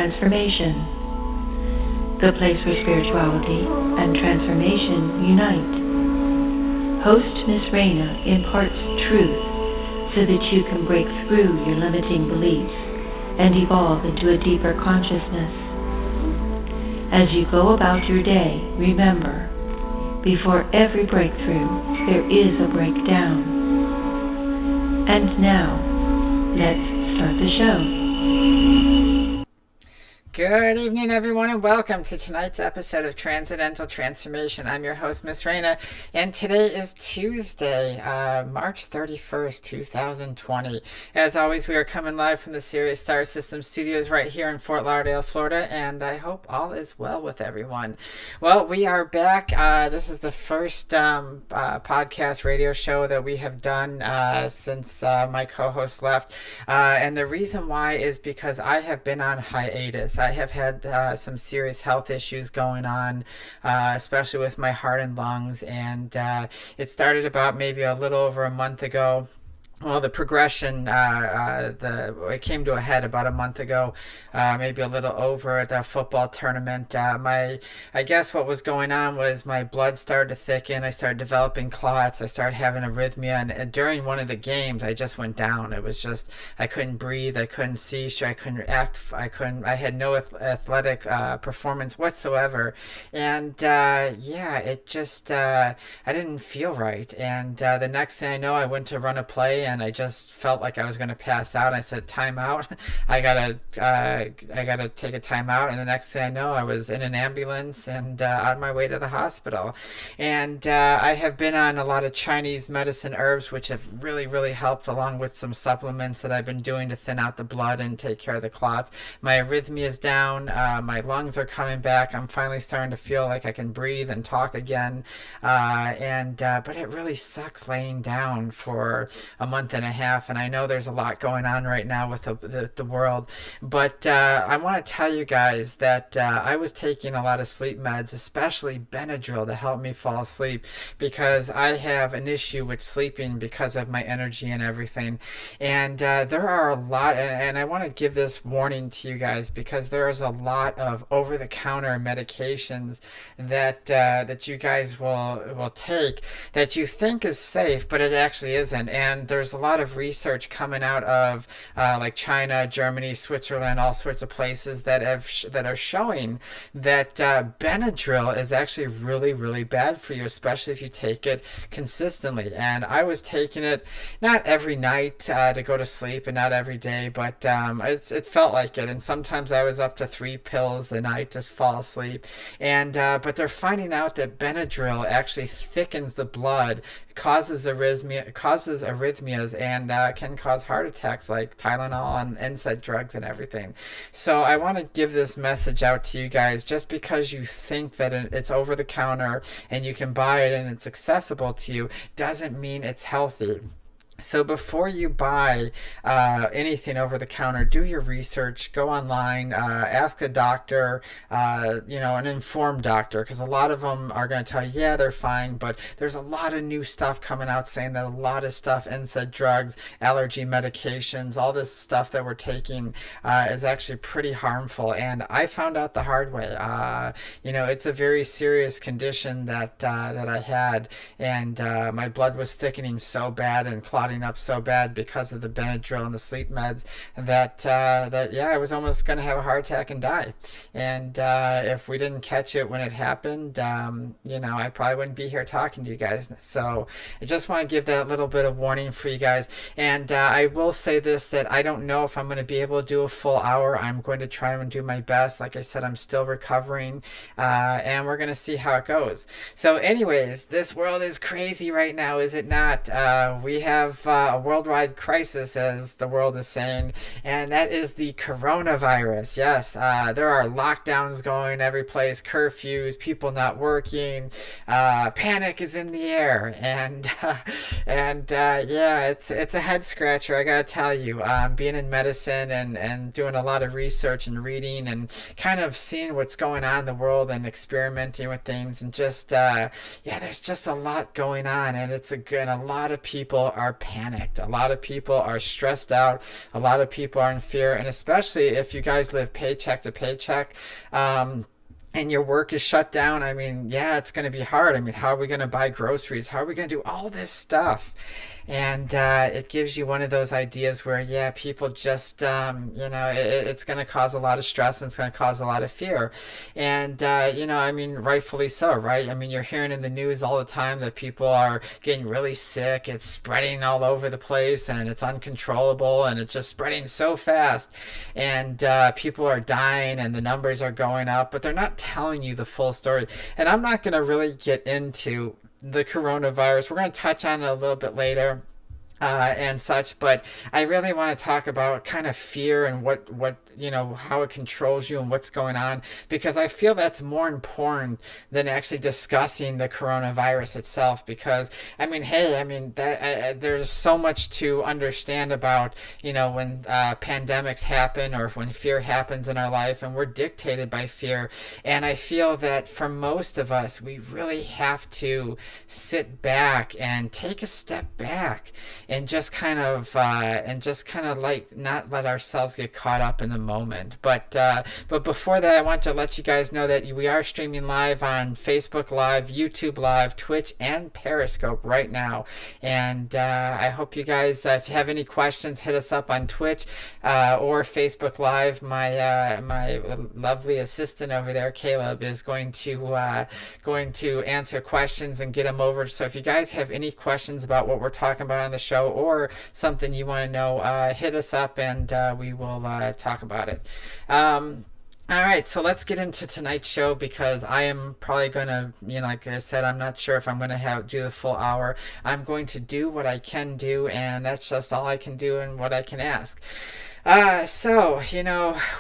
Transformation, the place where spirituality and transformation unite. Host Miss Raina imparts truth so that you can break through your limiting beliefs and evolve into a deeper consciousness. As you go about your day, remember, before every breakthrough, there is a breakdown. And now, let's start the show. Good evening, everyone, and welcome to tonight's episode of Transcendental Transformation. I'm your host, Miss Raina, and today is Tuesday, March 31st, 2020. As always, we are coming live from the Sirius Star System studios right here in Fort Lauderdale, Florida, and I hope all is well with everyone. Well, we are back. This is the first podcast radio show that we have done since my co-host left, and the reason why is because I have been on hiatus. I have had some serious health issues going on, especially with my heart and lungs, and it started about maybe a little over a month ago. Well, the progression, it came to a head about a month ago, maybe a little over at the football tournament. I guess what was going on was my blood started to thicken. I started developing clots. I started having arrhythmia, and during one of the games, I just went down. It was just, I couldn't breathe. I couldn't see. I couldn't act. I had no athletic performance whatsoever. And it just, I didn't feel right. And the next thing I know, I went to run a play, and I just felt like I was going to pass out. I said, time out. I gotta take a time out. And the next thing I know, I was in an ambulance and on my way to the hospital. And I have been on a lot of Chinese medicine herbs, which have really, really helped, along with some supplements that I've been doing to thin out the blood and take care of the clots. My arrhythmia is down. My lungs are coming back. I'm finally starting to feel like I can breathe and talk again. But it really sucks laying down for a month and a half, and I know there's a lot going on right now with the world, but I want to tell you guys that I was taking a lot of sleep meds, especially Benadryl, to help me fall asleep, because I have an issue with sleeping because of my energy and everything. And there are a lot, and I want to give this warning to you guys, because there is a lot of over-the-counter medications that you guys will take that you think is safe, but it actually isn't. And there's a lot of research coming out of like China, Germany, Switzerland, all sorts of places that are showing that Benadryl is actually really, really bad for you, especially if you take it consistently. And I was taking it not every night to go to sleep, and not every day, but it felt like it. And sometimes I was up to 3 pills a night to fall asleep. And but they're finding out that Benadryl actually thickens the blood, causes arrhythmias, and can cause heart attacks, like Tylenol and NSAID drugs and everything. So I want to give this message out to you guys. Just because you think that it's over the counter and you can buy it and it's accessible to you, doesn't mean it's healthy. So before you buy anything over the counter, do your research, go online, ask a doctor, an informed doctor, because a lot of them are going to tell you, yeah, they're fine, but there's a lot of new stuff coming out saying that a lot of stuff, NSAID drugs, allergy medications, all this stuff that we're taking is actually pretty harmful. And I found out the hard way. It's a very serious condition that I had, and my blood was thickening so bad and clotting up so bad because of the Benadryl and the sleep meds that I was almost going to have a heart attack and die. And if we didn't catch it when it happened, I probably wouldn't be here talking to you guys. So I just want to give that little bit of warning for you guys. And I will say this, that I don't know if I'm going to be able to do a full hour. I'm going to try and do my best. Like I said, I'm still recovering, and we're going to see how it goes. So anyways, this world is crazy right now, is it not? We have a worldwide crisis, as the world is saying, and that is the coronavirus. Yes, there are lockdowns going every place, curfews, people not working, panic is in the air, and it's a head scratcher, I gotta tell you. Being in medicine and doing a lot of research and reading and kind of seeing what's going on in the world and experimenting with things, and just there's just a lot going on, and a lot of people are panicked. A lot of people are stressed out. A lot of people are in fear. And especially if you guys live paycheck to paycheck, and your work is shut down, I mean, yeah, it's going to be hard. I mean, how are we going to buy groceries? How are we going to do all this stuff? And it gives you one of those ideas where, yeah, people just, it's going to cause a lot of stress and it's going to cause a lot of fear. And, I mean, rightfully so, right? I mean, you're hearing in the news all the time that people are getting really sick. It's spreading all over the place and it's uncontrollable and it's just spreading so fast. And people are dying and the numbers are going up, but they're not telling you the full story. And I'm not going to really get into the coronavirus. We're going to touch on it a little bit later. And such, but I really want to talk about kind of fear and what how it controls you and what's going on, because I feel that's more important than actually discussing the coronavirus itself. Because I mean, hey, I mean that there's so much to understand about when pandemics happen or when fear happens in our life, and we're dictated by fear. And I feel that for most of us, we really have to sit back and take a step back and just kind of like not let ourselves get caught up in the moment. But before that, I want to let you guys know that we are streaming live on Facebook Live, YouTube Live, Twitch, and Periscope right now. And I hope you guys, if you have any questions, hit us up on Twitch or Facebook Live. My lovely assistant over there, Caleb, is going to answer questions and get them over. So if you guys have any questions about what we're talking about on the show, or something you want to know, hit us up and we will talk about it. All right, so let's get into tonight's show, because I am probably going to, like I said, I'm not sure if I'm going to do the full hour. I'm going to do what I can do, and that's just all I can do and what I can ask. So,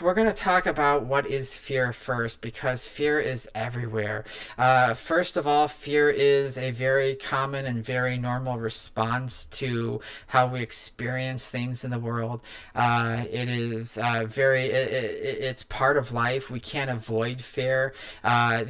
we're going to talk about what is fear first, because fear is everywhere. First of all, fear is a very common and very normal response to how we experience things in the world. It is it's part of life. We can't avoid fear. I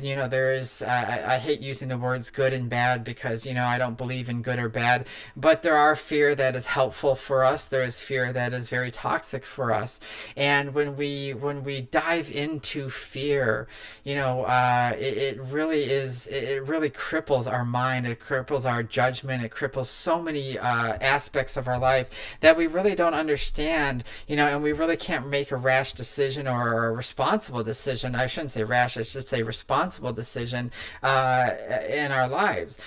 hate using the words good and bad, because, I don't believe in good or bad, but there are fear that is helpful for us. There is fear that is very toxic for us. And when we dive into fear, it really cripples our mind. It cripples our judgment. It cripples so many aspects of our life that we really don't understand, and we really can't make a rash decision or a responsible decision. I shouldn't say rash, I should say responsible decision in our lives,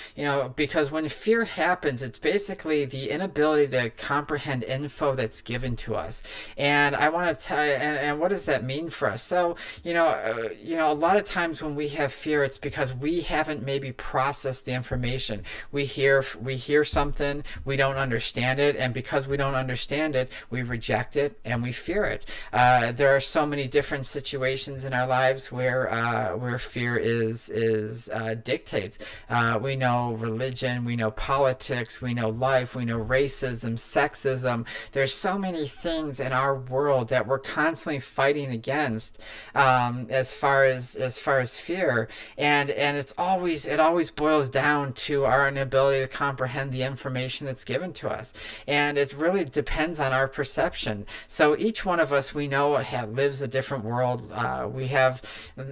because when fear happens, it's basically the inability to comprehend info that's given to us. And I want to tell you, and what does that mean for us? So, a lot of times when we have fear, it's because we haven't maybe processed the information. We hear something, we don't understand it, and because we don't understand it, we reject it and we fear it. There are so many different situations in our lives where fear dictates. We know religion, we know politics, we know life, we know racism, sexism. There's so many things in our world that we're constantly fighting against, as far as fear, and it always boils down to our inability to comprehend the information that's given to us, and it really depends on our perception. So each one of us, we know, lives a different world. We have,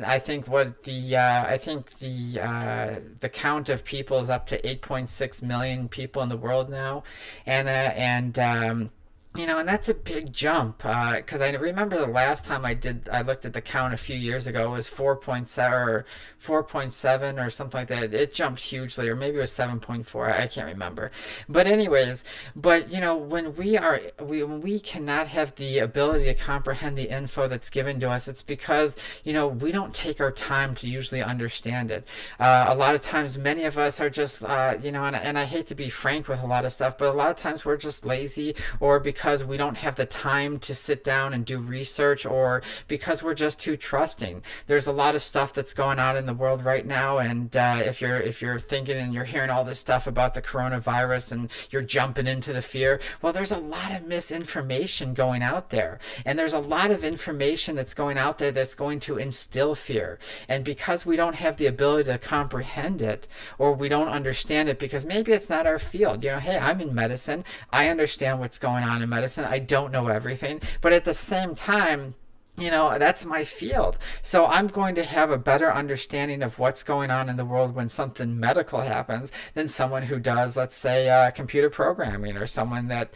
I think the count of people is up to 8.6 million people in the world now, and that's a big jump, because I remember the last time I looked at the count a few years ago, it was 4.7 or something like that. It jumped hugely, or maybe it was 7.4. I can't remember. But anyways, when we cannot have the ability to comprehend the info that's given to us, it's because, we don't take our time to usually understand it. A lot of times, many of us are just, and I hate to be frank with a lot of stuff, but a lot of times we're just lazy, or because because we don't have the time to sit down and do research, or because we're just too trusting. There's a lot of stuff that's going on in the world right now, and if you're thinking and you're hearing all this stuff about the coronavirus and you're jumping into the fear, well, there's a lot of misinformation going out there, and there's a lot of information that's going out there that's going to instill fear. And because we don't have the ability to comprehend it, or we don't understand it because maybe it's not our field. Hey, I'm in medicine. I understand what's going on in medicine. I don't know everything, but at the same time, that's my field. So I'm going to have a better understanding of what's going on in the world when something medical happens than someone who does, let's say, computer programming, or someone that,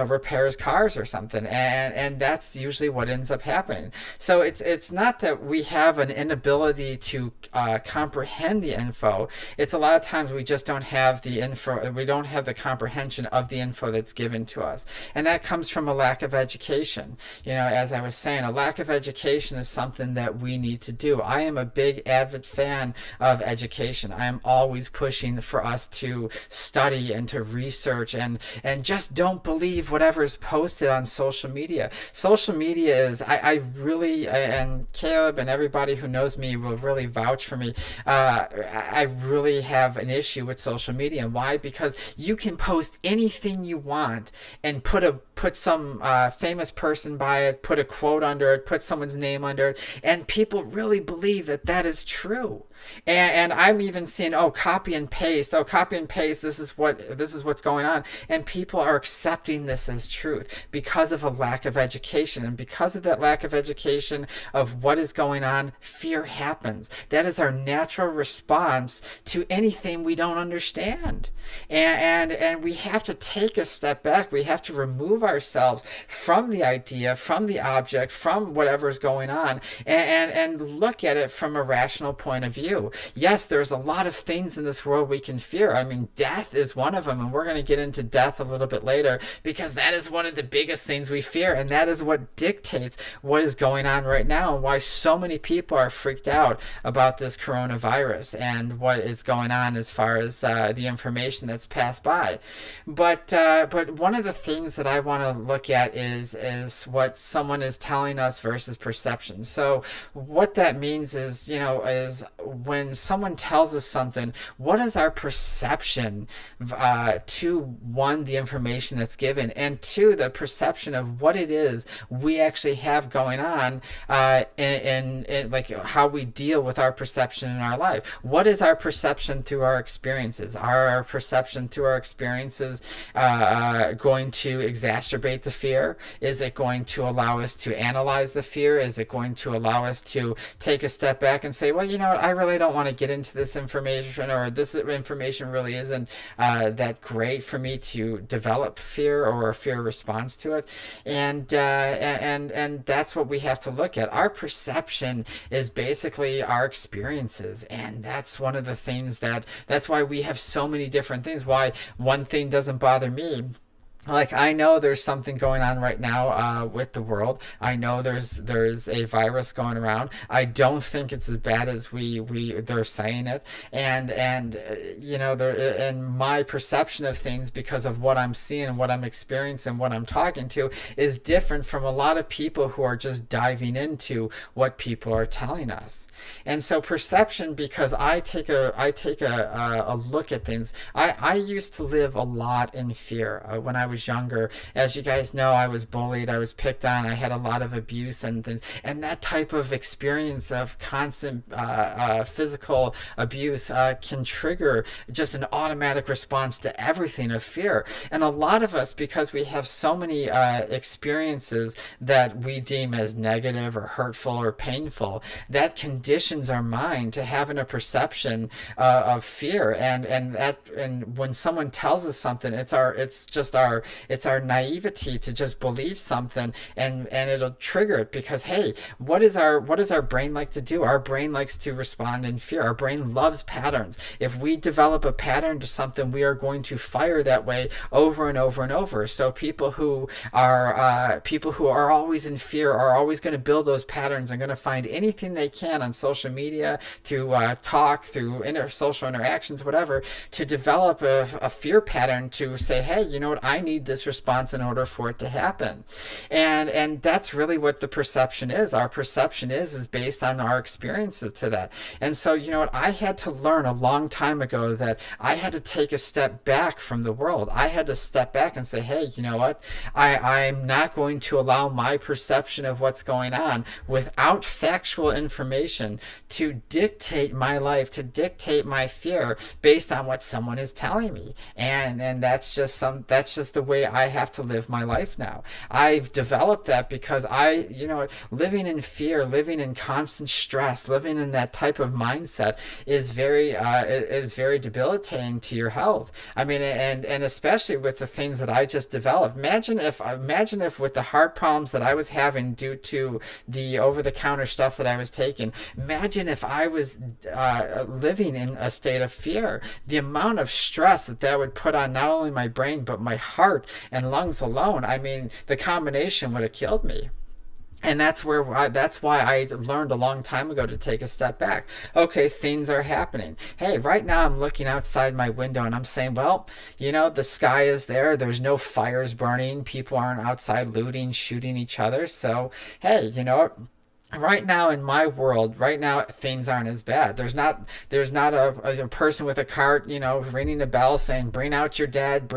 repairs cars or something. And that's usually what ends up happening. So it's not that we have an inability to comprehend the info. It's a lot of times we just don't have the info. We don't have the comprehension of the info that's given to us. And that comes from a lack of education. As I was saying, a lack of education is something that we need to do. I am a big avid fan of education. I am always pushing for us to study and to research, and just don't believe whatever is posted on social media. Social media is, I really, and Caleb and everybody who knows me will really vouch for me. I really have an issue with social media. And why? Because you can post anything you want and put some famous person by it, put a quote under it, put someone's name under it, and people really believe that is true. And I'm even seeing, copy and paste, this is what's going on, and people are accepting this as truth because of a lack of education. And because of that lack of education of what is going on, fear happens. That is our natural response to anything we don't understand. And we have to take a step back. We have to remove ourselves from the idea, from the object, from whatever's going on, and look at it from a rational point of view. Yes, there's a lot of things in this world we can fear. I mean, death is one of them, and we're going to get into death a little bit later, because that is one of the biggest things we fear, and that is what dictates what is going on right now, and why so many people are freaked out about this coronavirus and what is going on as far as the information that's passed by. But one of the things that I want to look at is what someone is telling us versus perception. So what that means is, is when someone tells us something, what is our perception to, one, the information that's given, and two, the perception of what it is we actually have going on, in like how we deal with our perception in our life. What is our perception through our experiences? Are our perception through our experiences going to exacerbate the fear? Is it going to allow us to analyze the fear? Is it going to allow us to take a step back and say, well, you know what, I really don't want to get into this information, or this information really isn't that great for me to develop fear or a fear response to it. And that's what we have to look at. Our perception is basically our experiences, and that's one of the things that's why we have so many different things. Why one thing doesn't bother me. Like, I know there's something going on right now with the world. I know there's a virus going around. I don't think it's as bad as they're saying it. And my perception of things, because of what I'm seeing, what I'm experiencing, what I'm talking to, is different from a lot of people who are just diving into what people are telling us. And so perception, because I take a look at things. I used to live a lot in fear when I was younger. As you guys know, I was bullied, I was picked on, I had a lot of abuse and things, and that type of experience of constant physical abuse can trigger just an automatic response to everything of fear. And a lot of us, because we have so many experiences that we deem as negative or hurtful or painful, that conditions our mind to having a perception of fear. And when someone tells us something, it's our naivety to just believe something, and it'll trigger it, because hey, what does our brain like to do? Our brain likes to respond in fear. Our brain loves patterns. If we develop a pattern to something, we are going to fire that way over and over and over. So people who are always in fear are always going to build those patterns and going to find anything they can on social media, through talk, through social interactions, whatever, to develop a fear pattern to say, hey, you know what, I need this response in order for it to happen. And that's really what the perception is. Our perception is based on our experiences to that. And so, you know what, I had to learn a long time ago that I had to take a step back from the world. I had to step back and say, hey, you know what, I'm not going to allow my perception of what's going on without factual information to dictate my life, to dictate my fear based on what someone is telling me. And that's just the way I have to live my life now. I've developed that because living in fear, living in constant stress, living in that type of mindset is very debilitating to your health. I mean, and especially with the things that I just developed. Imagine if with the heart problems that I was having due to the over-the-counter stuff that I was taking, imagine if I was living in a state of fear. The amount of stress that would put on not only my brain but my heart and lungs alone. I mean, the combination would have killed me. And that's why I learned a long time ago to take a step back. Okay, things are happening. Hey, right now I'm looking outside my window and I'm saying, well, you know, the sky is there. There's no fires burning. People aren't outside looting, shooting each other. So, hey, you know, right now in my world, right now things aren't as bad. There's not a person with a cart, you know, ringing a bell saying, bring out your dead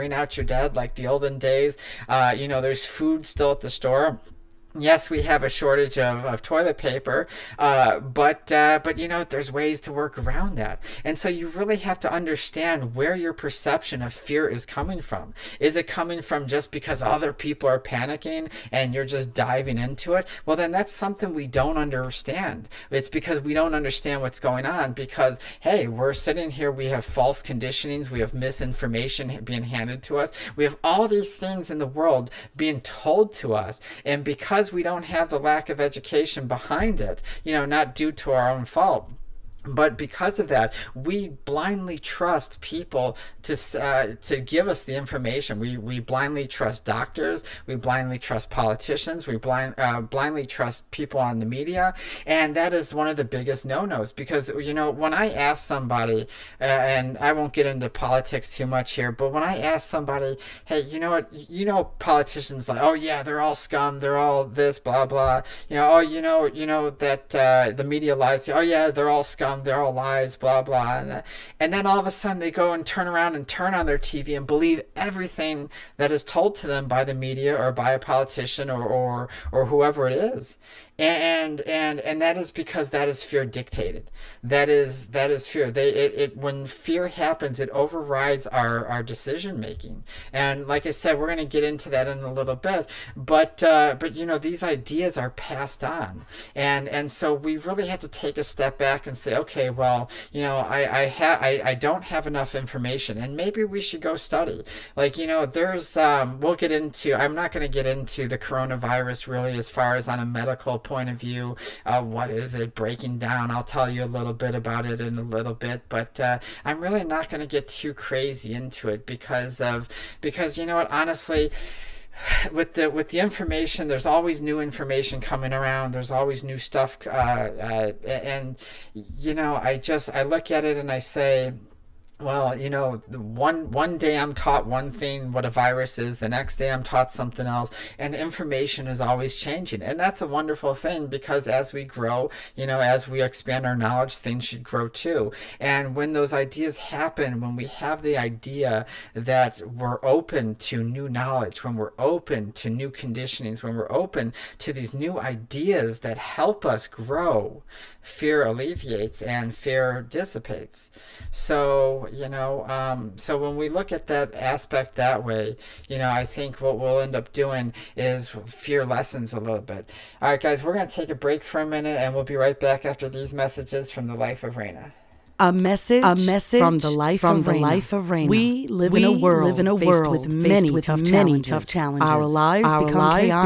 like the olden days. You know, there's food still at the store. Yes, we have a shortage of toilet paper, but you know, there's ways to work around that. And so you really have to understand where your perception of fear is coming from. Is it coming from just because other people are panicking and you're just diving into it? Well, then that's something we don't understand. It's because we don't understand what's going on because, hey, we're sitting here, we have false conditionings, we have misinformation being handed to us, we have all these things in the world being told to us, and because we don't have the lack of education behind it, you know, not due to our own fault, but because of that, we blindly trust people to give us the information. We blindly trust doctors. We blindly trust politicians. We blindly trust people on the media. And that is one of the biggest no-nos because, you know, when I ask somebody, and I won't get into politics too much here, but when I ask somebody, hey, you know what, you know, politicians like, oh yeah, they're all scum. They're all this, blah, blah. You know, oh, you know that the media lies. Oh yeah, they're all scum. They're all lies, blah, blah. And then all of a sudden they go and turn around and turn on their TV and believe everything that is told to them by the media or by a politician or whoever it is. And that is because that is fear dictated. That is fear. When fear happens, it overrides our decision making. And like I said, we're going to get into that in a little bit. But you know, these ideas are passed on, and so we really have to take a step back and say, okay, well, you know, I don't have enough information, and maybe we should go study. Like, you know, there's we'll get into. I'm not going to get into the coronavirus really as far as on a medical point of view. What is it breaking down? I'll tell you a little bit about it in a little bit, but I'm really not going to get too crazy into it because you know what, honestly, with the information, there's always new information coming around. There's always new stuff, and you know, I look at it and I say, well, you know, one day I'm taught one thing, what a virus is. The next day I'm taught something else. And information is always changing. And that's a wonderful thing because as we grow, you know, as we expand our knowledge, things should grow too. And when those ideas happen, when we have the idea that we're open to new knowledge, when we're open to new conditionings, when we're open to these new ideas that help us grow, fear alleviates and fear dissipates. So, you know, so when we look at that aspect that way, you know, I think what we'll end up doing is fear lessens a little bit. All right, guys, we're going to take a break for a minute and we'll be right back after these messages from the life of Raina. A message from the life of Raina. We live in a world with many tough challenges. Our lives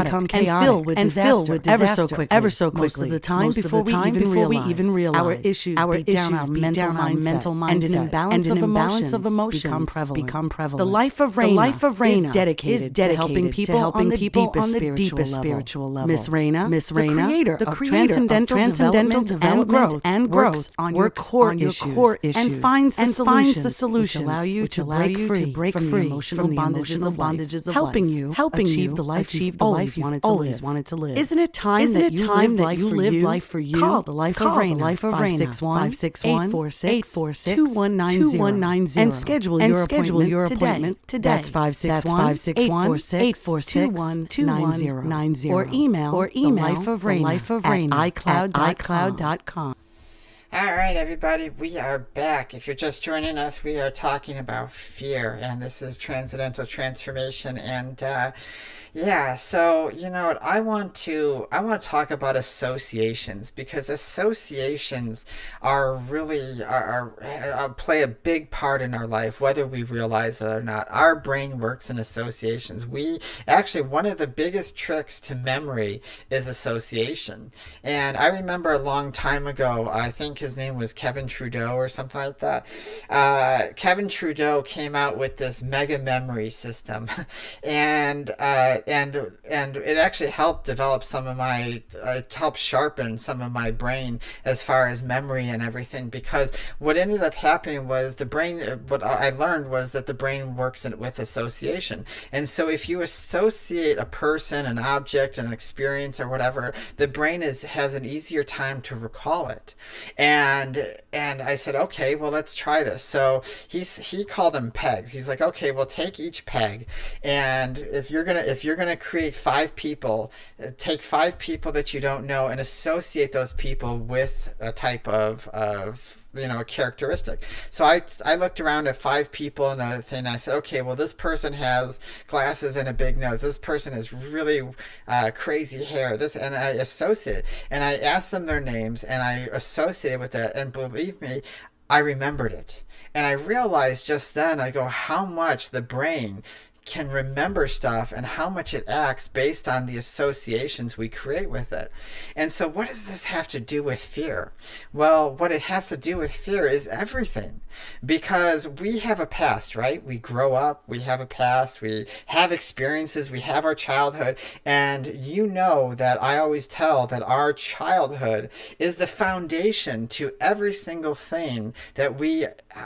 become chaotic and filled with disaster ever so quickly. Most of the time before we even realize. Our issues beat down our mental mindset, and an imbalance of emotions become prevalent. The life of Raina is dedicated to helping people on the deepest spiritual level. Miss Raina, the creator of transcendental development and growth, works on your core and finds the solutions which allow you to break free from the emotional bondages of helping you achieve the life you've always wanted to live. Isn't it time that you live life for you? Call the Life of Raina, 561-846-2190 and schedule your appointment today. That's 561-846-2190 or email the Life of Raina at iCloud.com. All right, everybody, we are back. If you're just joining us, we are talking about fear, and this is Transcendental Transformation. And so you know what, I want to talk about associations, because associations are really play a big part in our life, whether we realize it or not. Our brain works in associations. One of the biggest tricks to memory is association. And I remember a long time ago, I think his name was Kevin Trudeau or something like that. Kevin Trudeau came out with this mega memory system, and it actually helped develop helped sharpen some of my brain as far as memory and everything. Because what ended up happening was what I learned was that the brain works with association. And so if you associate a person, an object, an experience, or whatever, the brain has an easier time to recall it. And I said, okay, well, let's try this. So he called them pegs. He's like, okay, well, take each peg, and if you're gonna create 5 people, take 5 people that you don't know and associate those people with a type of a characteristic. So I looked around at 5 people in the thing. I said, okay, well, this person has glasses and a big nose. This person has really crazy hair. And I associated, and I asked them their names, and I associated with that. And believe me, I remembered it. And I realized just then, I go, how much the brain can remember stuff and how much it acts based on the associations we create with it. And so what does this have to do with fear? Well, what it has to do with fear is everything, because we have a past, right? We grow up, we have a past, we have experiences, we have our childhood, and you know that I always tell that our childhood is the foundation to every single thing that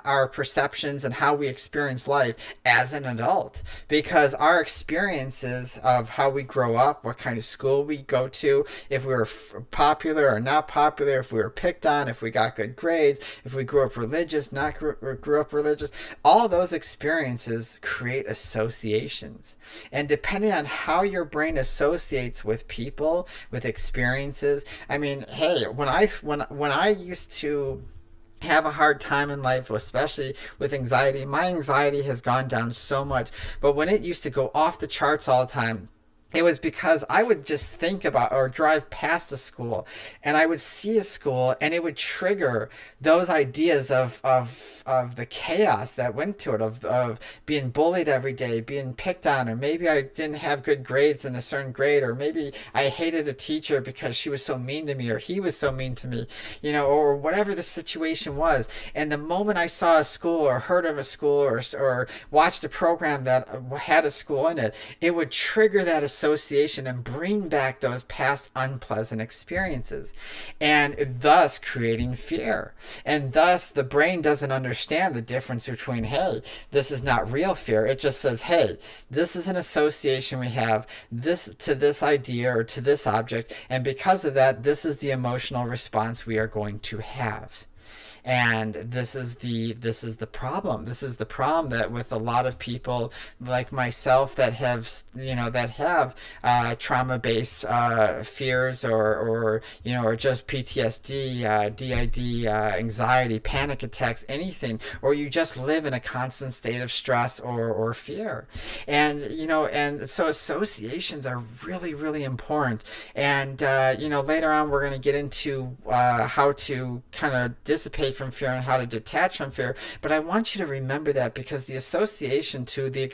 our perceptions and how we experience life as an adult. Because our experiences of how we grow up, what kind of school we go to, if we were popular or not popular, if we were picked on, if we got good grades, if we grew up religious, grew up religious, all those experiences create associations. And depending on how your brain associates with people, with experiences, I mean, hey, when I used to have a hard time in life, especially with anxiety. My anxiety has gone down so much, but when it used to go off the charts all the time, it was because I would just think about or drive past a school, and I would see a school, and it would trigger those ideas of the chaos that went to it, of being bullied every day, being picked on, or maybe I didn't have good grades in a certain grade, or maybe I hated a teacher because she was so mean to me, or he was so mean to me, or whatever the situation was. And the moment I saw a school or heard of a school or watched a program that had a school in it, it would trigger that association and bring back those past unpleasant experiences, and thus creating fear. And thus the brain doesn't understand the difference between, hey, this is not real fear. It just says, hey, this is an association we have to this idea or to this object, and because of that, this is the emotional response we are going to have. And this is the problem. This is the problem that with a lot of people like myself that have trauma-based fears or just PTSD, DID, anxiety, panic attacks, anything, or you just live in a constant state of stress or fear. And so associations are really, really important. And later on we're going to get into how to kind of dissipate from fear and how to detach from fear, but I want you to remember that, because the association to the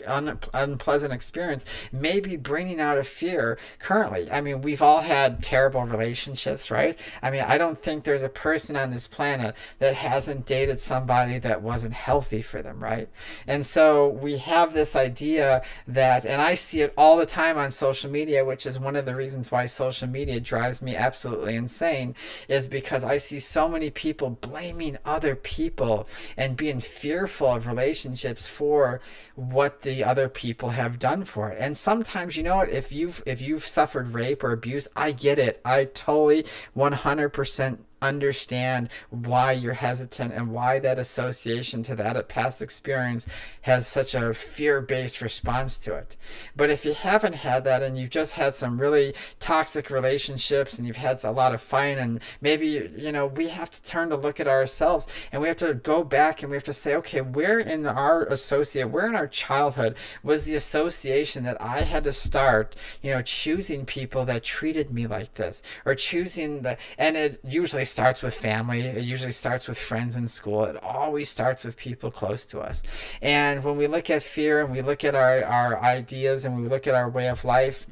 unpleasant experience may be bringing out a fear currently. I mean, we've all had terrible relationships, right? I mean, I don't think there's a person on this planet that hasn't dated somebody that wasn't healthy for them, right? And so we have this idea that, and I see it all the time on social media, which is one of the reasons why social media drives me absolutely insane, is because I see so many people blaming other people and being fearful of relationships for what the other people have done for it. And sometimes, you know what, if you've suffered rape or abuse, I get it. I totally 100% understand why you're hesitant and why that association to that past experience has such a fear-based response to it. But if you haven't had that and you've just had some really toxic relationships and you've had a lot of fighting, and maybe, you know, we have to turn to look at ourselves and we have to go back and we have to say, okay, where in our childhood was the association that I had to start, you know, choosing people that treated me like this, or and it usually starts with family. It usually starts with friends in school. It always starts with people close to us. And when we look at fear and we look at our ideas and we look at our way of life,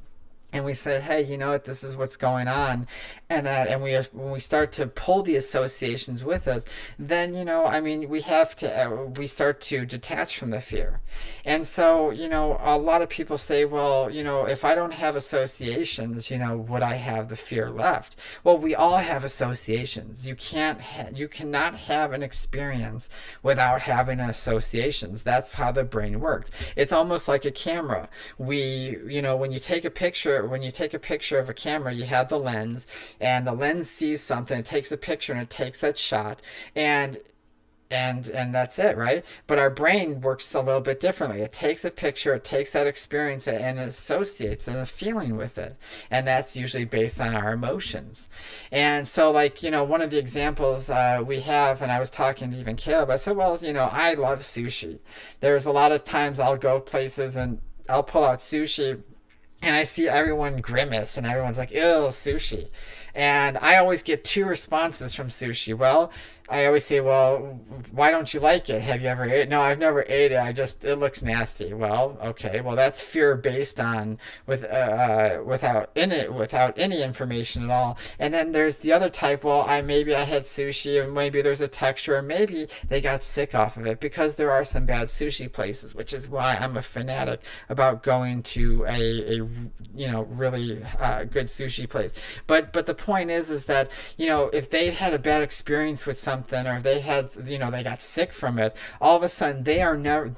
and we say, hey, you know what, this is what's going on, and when we start to pull the associations with us, then, you know, I mean, we start to detach from the fear. And so, you know, a lot of people say, well, you know, if I don't have associations, you know, would I have the fear left? Well, we all have associations. You cannot have an experience without having associations. That's how the brain works. It's almost like a camera. You know, when you take a picture of a camera, you have the lens, and the lens sees something, it takes a picture, and it takes that shot, and that's it, right? But our brain works a little bit differently. It takes a picture, it takes that experience, and it associates a feeling with it. And that's usually based on our emotions. And so, like, you know, one of the examples we have, and I was talking to even Caleb, I said, well, you know, I love sushi. There's a lot of times I'll go places and I'll pull out sushi, and I see everyone grimace, and everyone's like, ew, sushi. And I always get two responses from sushi. Well, I always say, well, why don't you like it? Have you ever ate it? No, I've never ate it. It looks nasty. Well, okay. Well, that's fear based on without any information at all. And then there's the other type. Well, maybe I had sushi, and maybe there's a texture, or maybe they got sick off of it, because there are some bad sushi places, which is why I'm a fanatic about going to a you know, really good sushi place. But the point is that, you know, if they've had a bad experience with something, or if they had, you know, they got sick from it, all of a sudden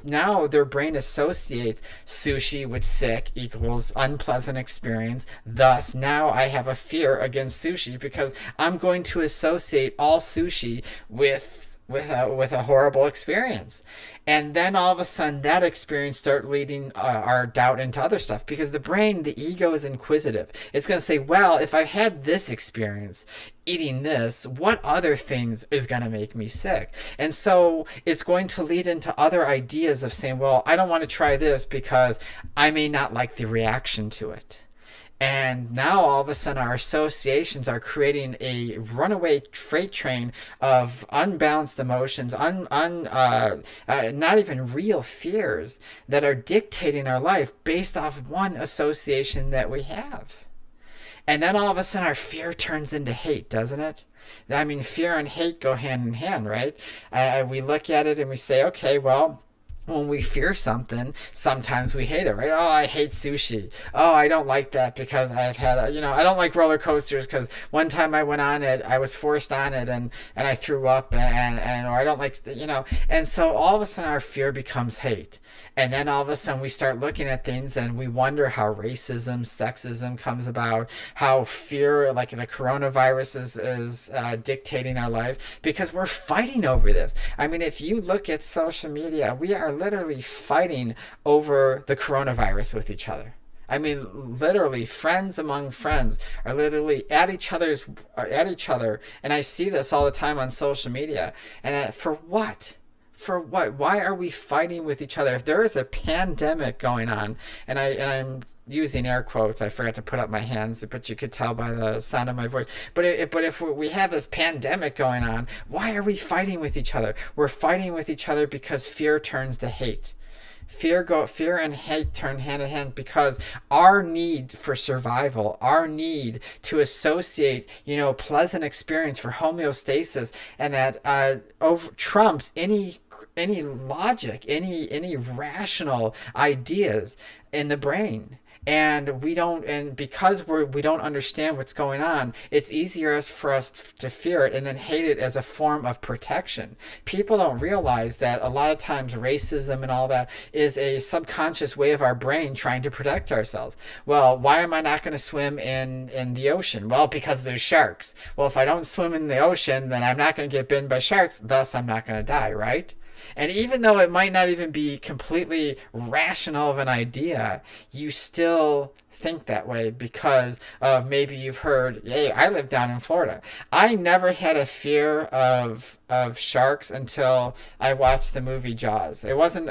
now their brain associates sushi with sick equals unpleasant experience. Thus, now I have a fear against sushi, because I'm going to associate all sushi with a horrible experience. And then all of a sudden that experience start leading our doubt into other stuff, because the brain, the ego, is inquisitive. It's going to say, well, if I've had this experience eating this, what other things is going to make me sick? And so it's going to lead into other ideas of saying, well, I don't want to try this because I may not like the reaction to it. And now all of a sudden our associations are creating a runaway freight train of unbalanced emotions, not even real fears, that are dictating our life based off one association that we have. And then all of a sudden our fear turns into hate, doesn't it? I mean, fear and hate go hand in hand, right? We look at it and we say, okay, well, when we fear something, sometimes we hate it, right? Oh, I hate sushi. Oh, I don't like that because I've had I don't like roller coasters because one time I went on it, I was forced on it, and I threw up, or I don't like, and so all of a sudden our fear becomes hate. And then all of a sudden we start looking at things and we wonder how racism, sexism comes about, how fear, like the coronavirus is dictating our life, because we're fighting over this. I mean, if you look at social media, we are literally fighting over the coronavirus with each other. I mean, literally, friends among friends are literally at each other, and I see this all the time on social media. And for what? For what? Why are we fighting with each other? If there is a pandemic going on, and I'm using air quotes, I forgot to put up my hands, but you could tell by the sound of my voice. But if we have this pandemic going on, why are we fighting with each other? We're fighting with each other because fear turns to hate. Fear and hate turn hand in hand, because our need for survival, our need to associate, pleasant experience for homeostasis, and that trumps any logic, any rational ideas in the brain. And because we don't understand what's going on, it's easier for us to fear it and then hate it as a form of protection. People don't realize that a lot of times racism and all that is a subconscious way of our brain trying to protect ourselves. Well, why am I not going to swim in the ocean? Well, because there's sharks. Well, if I don't swim in the ocean, then I'm not going to get bitten by sharks, thus I'm not going to die, right? And even though it might not even be completely rational of an idea, you still think that way because of maybe you've heard, hey, I live down in Florida. I never had a fear of sharks until I watched the movie Jaws. It wasn't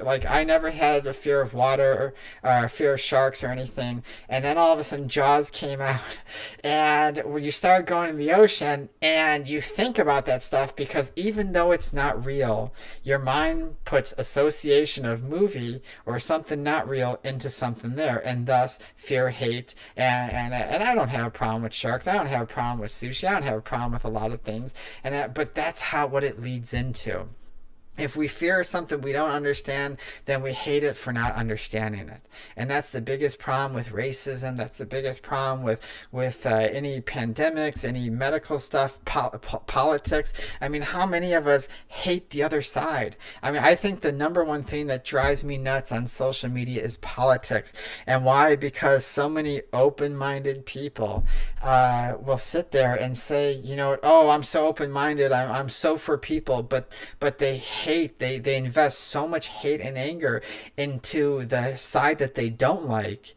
like I never had a fear of water or a fear of sharks or anything. And then all of a sudden Jaws came out, and when you start going in the ocean and you think about that stuff, because even though it's not real, your mind puts association of movie or something not real into something there, and thus fear, hate, and I don't have a problem with sharks. I don't have a problem with sushi. I don't have a problem with a lot of things, but that's what it leads into. If we fear something we don't understand, then we hate it for not understanding it. And that's the biggest problem with racism. That's the biggest problem with any pandemics, any medical stuff, politics. I mean, how many of us hate the other side? I mean, I think the number one thing that drives me nuts on social media is politics. And why? Because so many open-minded people will sit there and say, you know, oh, I'm so open-minded, I'm so for people, but they hate, they invest so much hate and anger into the side that they don't like.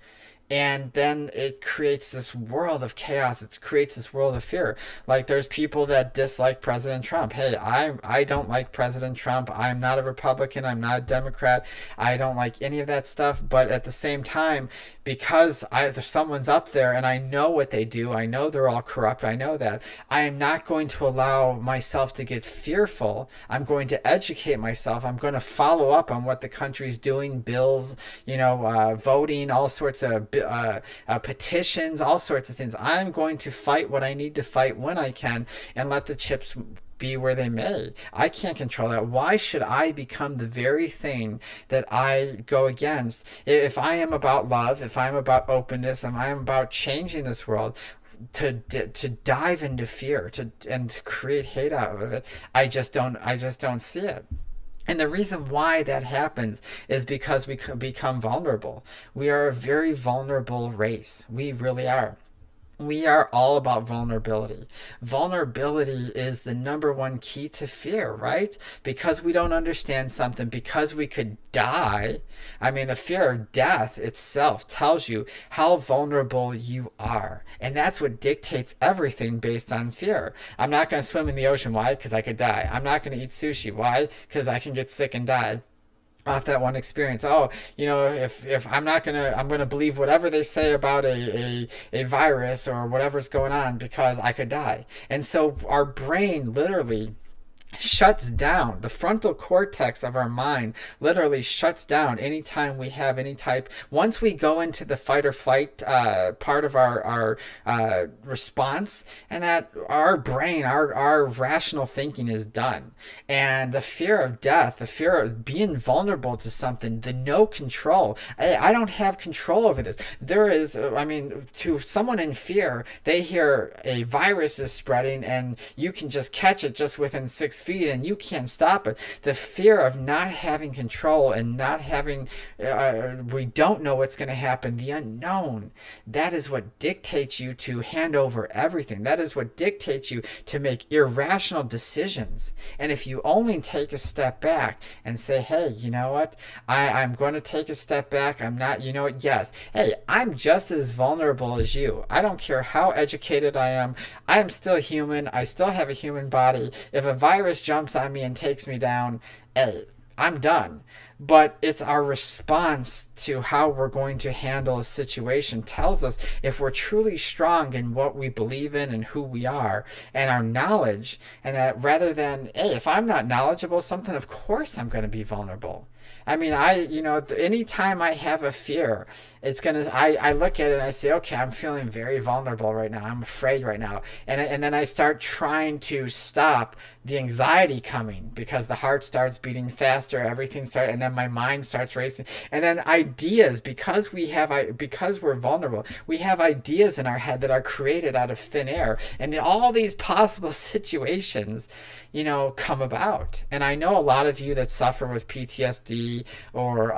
And then it creates this world of chaos. It creates this world of fear. Like, there's people that dislike President Trump. Hey, I don't like President Trump. I'm not a Republican. I'm not a Democrat. I don't like any of that stuff. But at the same time, because someone's up there and I know what they do, I know they're all corrupt, I know that, I am not going to allow myself to get fearful. I'm going to educate myself. I'm going to follow up on what the country's doing, bills, voting, all sorts of petitions, all sorts of things. I'm going to fight what I need to fight when I can and let the chips be where they may. I can't control that. Why should I become the very thing that I go against? If I am about love, if I'm about openness, if I'm about changing this world, to dive into fear and to create hate out of it, I just don't see it. And the reason why that happens is because we become vulnerable. We are a very vulnerable race. We really are. We are all about vulnerability. Vulnerability is the number one key to fear, right? Because we don't understand something, because we could die. I mean, the fear of death itself tells you how vulnerable you are. And that's what dictates everything based on fear. I'm not going to swim in the ocean. Why? Because I could die. I'm not going to eat sushi. Why? Because I can get sick and die off that one experience. Oh, if I'm gonna believe whatever they say about a virus or whatever's going on because I could die. And so our brain literally shuts down. The frontal cortex of our mind literally shuts down anytime we have any type. Once we go into the fight or flight part of our response, and that our brain, our rational thinking is done. And the fear of death, the fear of being vulnerable to something, the no control. I don't have control over this. There is, to someone in fear, they hear a virus is spreading and you can just catch it just within 6 feet and you can't stop it. The fear of not having control and not having, we don't know what's going to happen, the unknown, that is what dictates you to hand over everything. That is what dictates you to make irrational decisions. And if you only take a step back and say, hey, you know what, I'm going to take a step back. I'm not, yes, hey, I'm just as vulnerable as you. I don't care how educated I am. I am still human. I still have a human body. If a virus jumps on me and takes me down, hey, I'm done. But it's our response to how we're going to handle a situation tells us if we're truly strong in what we believe in and who we are and our knowledge, and that rather than, hey, if I'm not knowledgeable something, of course I'm going to be vulnerable. I mean, anytime I have a fear, I look at it and I say, okay, I'm feeling very vulnerable right now. I'm afraid right now. And then I start trying to stop the anxiety coming because the heart starts beating faster, everything starts, and then my mind starts racing. And then ideas, because we're vulnerable, we have ideas in our head that are created out of thin air. And all these possible situations, come about. And I know a lot of you that suffer with PTSD or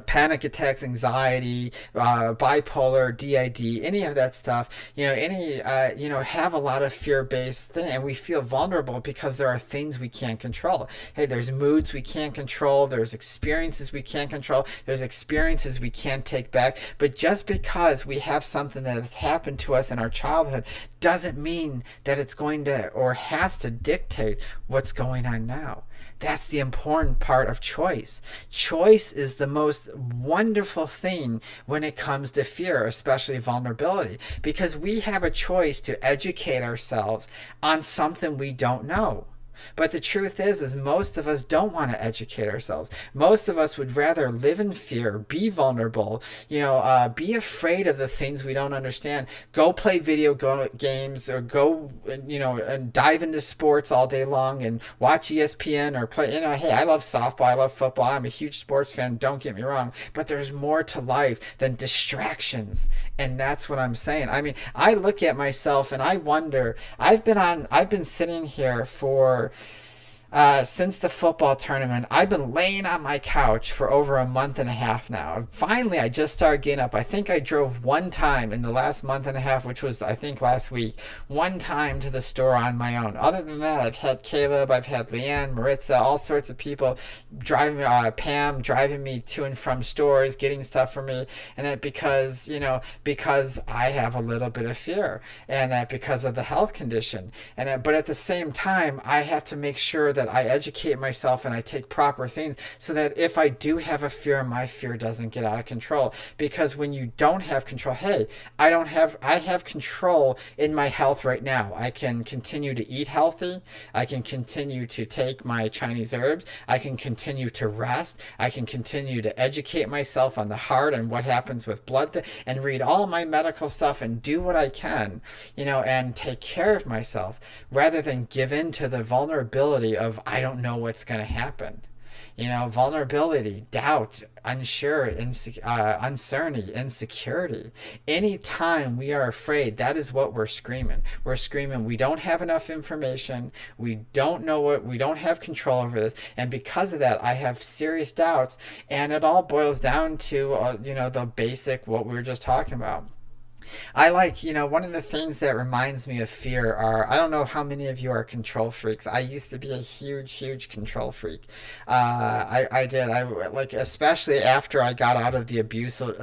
panic attacks, anxiety, bipolar, DID, any of that stuff, have a lot of fear-based thing, and we feel vulnerable because there are things we can't control. Hey, there's moods we can't control, there's experiences we can't control, there's experiences we can't take back, but just because we have something that has happened to us in our childhood doesn't mean that it's going to or has to dictate what's going on now. That's the important part of choice. Choice is the most wonderful thing when it comes to fear, especially vulnerability, because we have a choice to educate ourselves on something we don't know. But the truth is most of us don't want to educate ourselves. Most of us would rather live in fear, be vulnerable, be afraid of the things we don't understand, go play video games, or go, and dive into sports all day long and watch ESPN or play, hey, I love softball, I love football, I'm a huge sports fan, don't get me wrong, but there's more to life than distractions. And that's what I'm saying. I mean, I look at myself and I wonder, I've been sitting here for since the football tournament. I've been laying on my couch for over a month and a half now. Finally, I just started getting up. I think I drove one time in the last month and a half, which was, I think, last week, one time to the store on my own. Other than that, I've had Caleb, I've had Leanne, Maritza, all sorts of people driving, Pam driving me to and from stores, getting stuff for me, and that because I have a little bit of fear, and that because of the health condition, and that, but at the same time, I have to make sure that I educate myself and I take proper things so that if I do have a fear, my fear doesn't get out of control. Because when you don't have control, hey, I have control in my health right now. I can continue to eat healthy. I can continue to take my Chinese herbs. I can continue to rest. I can continue to educate myself on the heart and what happens with blood and read all my medical stuff and do what I can, and take care of myself rather than give in to the vulnerability of I don't know what's going to happen. Vulnerability, doubt, unsure, uncertainty, insecurity. Anytime we are afraid, that is what we're screaming. We're screaming, we don't have enough information. We don't know we don't have control over this. And because of that, I have serious doubts. And it all boils down to, the basic, what we were just talking about. I like, one of the things that reminds me of fear I don't know how many of you are control freaks. I used to be a huge control freak. I did. I like, especially after I got out of the abusive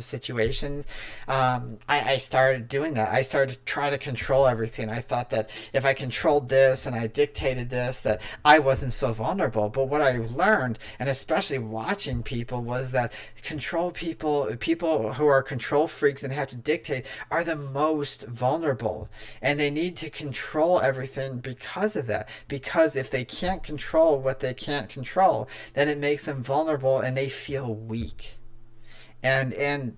situations. I started doing that. I started to try to control everything. I thought that if I controlled this and I dictated this, that I wasn't so vulnerable. But what I learned, and especially watching people, was that people who are control freaks and have to dictate are the most vulnerable, and they need to control everything because of that. Because if they can't control what they can't control, then it makes them vulnerable and they feel weak. And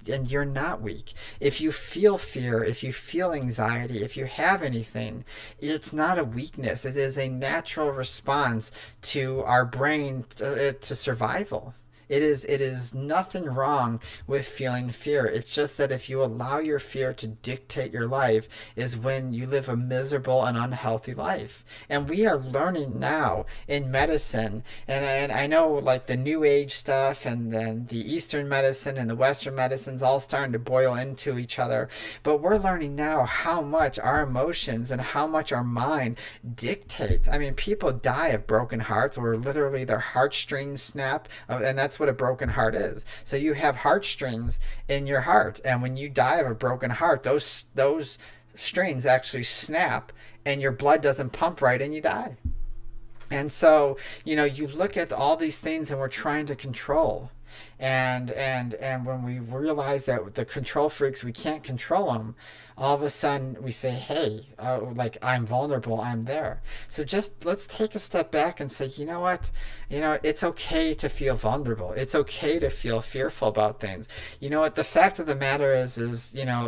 you're not weak. If you feel fear, if you feel anxiety, if you have anything, it's not a weakness. It is a natural response to our brain to survival. It is nothing wrong with feeling fear. It's just that if you allow your fear to dictate your life is when you live a miserable and unhealthy life. And we are learning now in medicine, and I know like the New Age stuff and then the Eastern medicine and the Western medicine's all starting to boil into each other. But we're learning now how much our emotions and how much our mind dictates. I mean, people die of broken hearts where literally their heartstrings snap, and that's what a broken heart is. So you have heartstrings in your heart, and when you die of a broken heart, those strings actually snap and your blood doesn't pump right and you die. And so, you look at all these things and we're trying to control. And when we realize that the control freaks, we can't control them, all of a sudden we say, hey, like I'm vulnerable, I'm there. So just let's take a step back and say, you know what, it's okay to feel vulnerable. It's okay to feel fearful about things. You know what, the fact of the matter is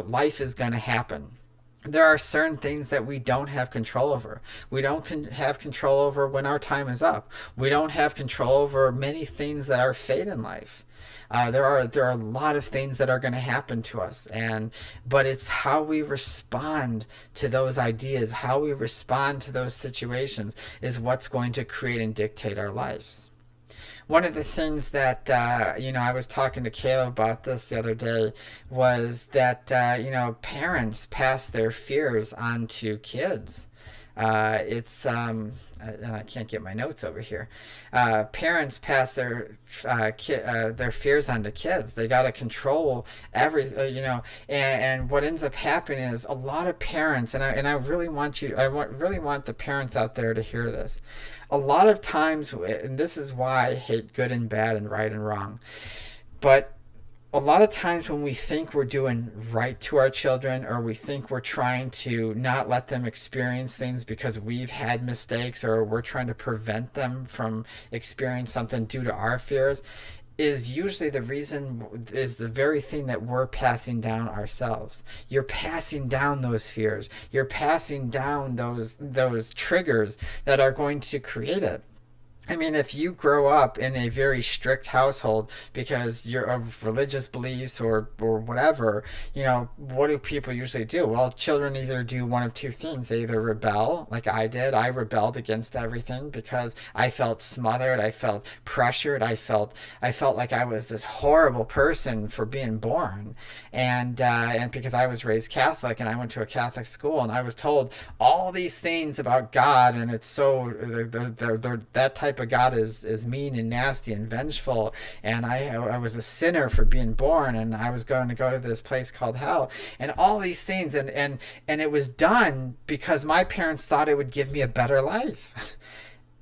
life is going to happen. there are certain things that we don't have control over. We don't have control over when our time is up. We don't have control over many things that are fate in life. There are a lot of things that are going to happen to us, but it's how we respond to those ideas, how we respond to those situations is what's going to create and dictate our lives. One of the things that I was talking to Caleb about this the other day was that parents pass their fears on to kids. And I can't get my notes over here. Parents pass their fears on to kids. They got to control everything, and what ends up happening is a lot of parents, and I really want the parents out there to hear this. A lot of times, and this is why I hate good and bad and right and wrong, but a lot of times when we think we're doing right to our children, or we think we're trying to not let them experience things because we've had mistakes, or we're trying to prevent them from experiencing something due to our fears, is usually the very thing that we're passing down ourselves. You're passing down those fears. You're passing down those triggers that are going to create it. I mean, if you grow up in a very strict household because you're of religious beliefs or whatever, what do people usually do? Well, children either do one of two things. They either rebel, like I did. I rebelled against everything because I felt smothered. I felt pressured. I felt like I was this horrible person for being born. And because I was raised Catholic and I went to a Catholic school and I was told all these things about God, and it's so, that type of God is mean and nasty and vengeful, and I was a sinner for being born, and I was going to go to this place called hell, and all these things, and it was done because my parents thought it would give me a better life.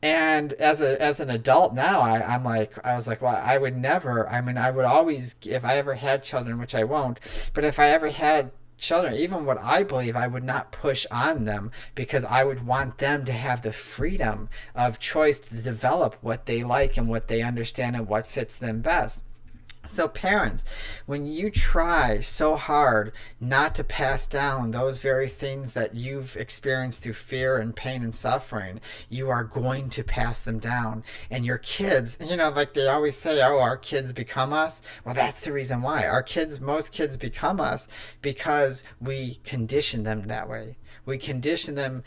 And as an adult now, I was like, well, I would never. I mean, I would always, if I ever had children, which I won't, but if I ever had children, even what I believe, I would not push on them, because I would want them to have the freedom of choice to develop what they like and what they understand and what fits them best. So parents, when you try so hard not to pass down those very things that you've experienced through fear and pain and suffering, you are going to pass them down. And your kids, like they always say, oh, our kids become us. Well, that's the reason why. Most kids become us because we condition them that way. We condition them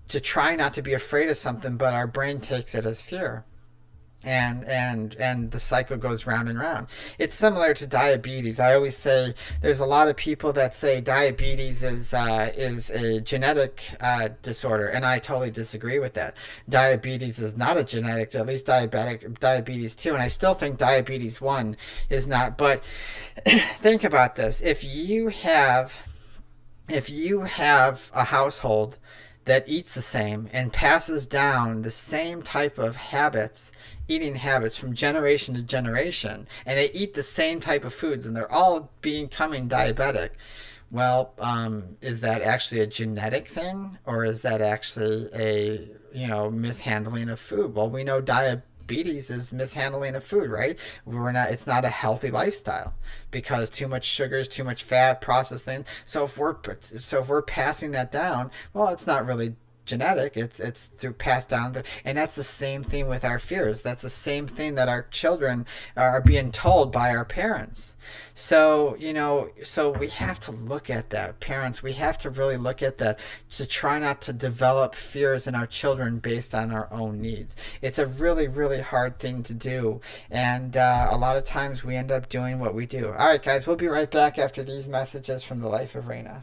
to try not to be afraid of something, but our brain takes it as fear. And the cycle goes round and round. It's similar to diabetes. I always say there's a lot of people that say diabetes is a genetic disorder, and I totally disagree with that. Diabetes is not a genetic, at least diabetes 2, and I still think diabetes 1 is not. But think about this: if you have a household that eats the same and passes down the same type of eating habits from generation to generation, and they eat the same type of foods and they're all becoming diabetic, well, is that actually a genetic thing, or is that actually a mishandling of food? Well, we know diabetes is mishandling of food, right? It's not a healthy lifestyle, because too much sugars, too much fat, processed things. So if we're passing that down, well, it's not really genetic, it's through passed down and that's the same thing with our fears. That's the same thing that our children are being told by our parents. So we have to look at that. Parents, we have to really look at that, to try not to develop fears in our children based on our own needs. It's a really, really hard thing to do, and a lot of times we end up doing what we do. All right, guys, we'll be right back after these messages from the life of Raina.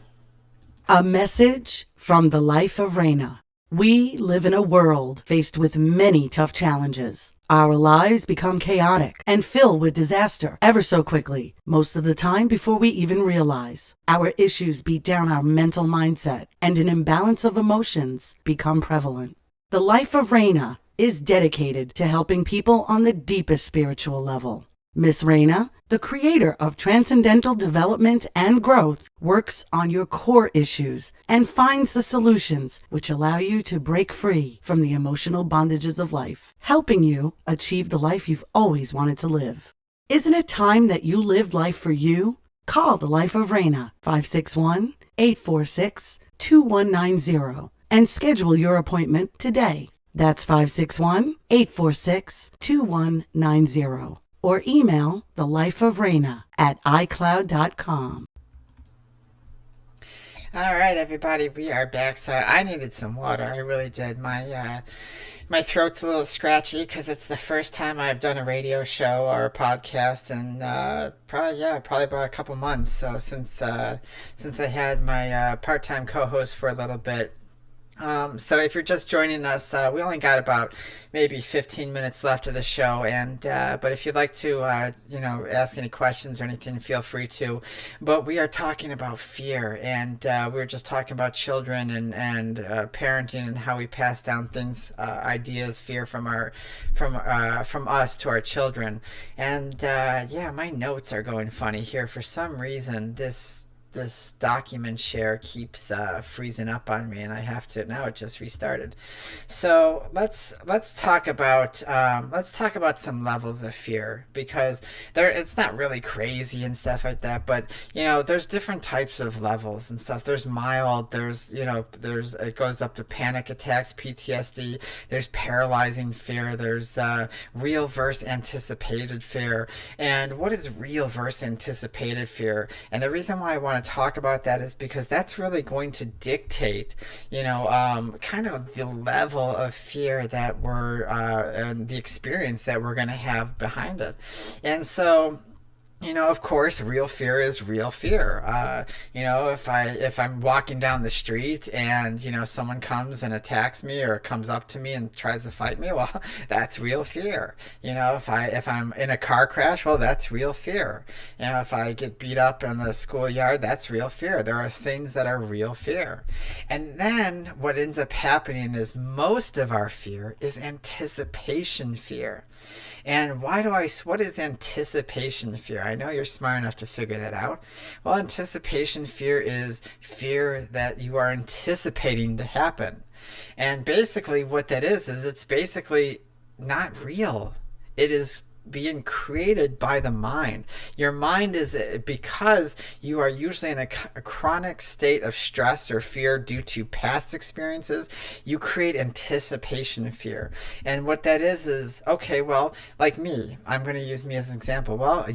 A message from the life of Raina. We live in a world faced with many tough challenges. Our lives become chaotic and filled with disaster ever so quickly, most of the time before we even realize. Our issues beat down our mental mindset, and an imbalance of emotions become prevalent. The life of Raina is dedicated to helping people on the deepest spiritual level. Miss Raina, the creator of Transcendental Development and Growth, works on your core issues and finds the solutions which allow you to break free from the emotional bondages of life, helping you achieve the life you've always wanted to live. Isn't it time that you lived life for you? Call the Life of Raina, 561-846-2190, and schedule your appointment today. That's 561-846-2190. Or email thelifeofraina@icloud.com. All right, everybody, we are back. So I needed some water. I really did. My throat's a little scratchy because it's the first time I've done a radio show or a podcast in probably about a couple months. So since I had my part-time co-host for a little bit. So if you're just joining us, we only got about maybe 15 minutes left of the show, and but if you'd like to ask any questions or anything, feel free to. But we are talking about fear, and we were just talking about children and parenting and how we pass down things, ideas, fear from us to our children. And my notes are going funny here for some reason. This document share keeps freezing up on me, and I have to now. It just restarted. So let's talk about some levels of fear, because it's not really crazy and stuff like that, but there's different types of levels and stuff. There's mild, there's it goes up to panic attacks, PTSD, there's paralyzing fear, there's real versus anticipated fear. And what is real versus anticipated fear? And the reason why I want to talk about that is because that's really going to dictate kind of the level of fear that and the experience that we're going to have behind it. And so of course, real fear is real fear. If I'm walking down the street and someone comes and attacks me or comes up to me and tries to fight me, well, that's real fear. If I'm in a car crash, well, that's real fear. If I get beat up in the schoolyard, that's real fear. There are things that are real fear. And then what ends up happening is most of our fear is anticipation fear. And what is anticipation fear? I know you're smart enough to figure that out. Well, anticipation fear is fear that you are anticipating to happen. And basically what that is it's basically not real. It is being created by the mind. Your mind is, because you are usually in a chronic state of stress or fear due to past experiences, you create anticipation fear. And what that is okay, well, like me, I'm going to use me as an example. Well,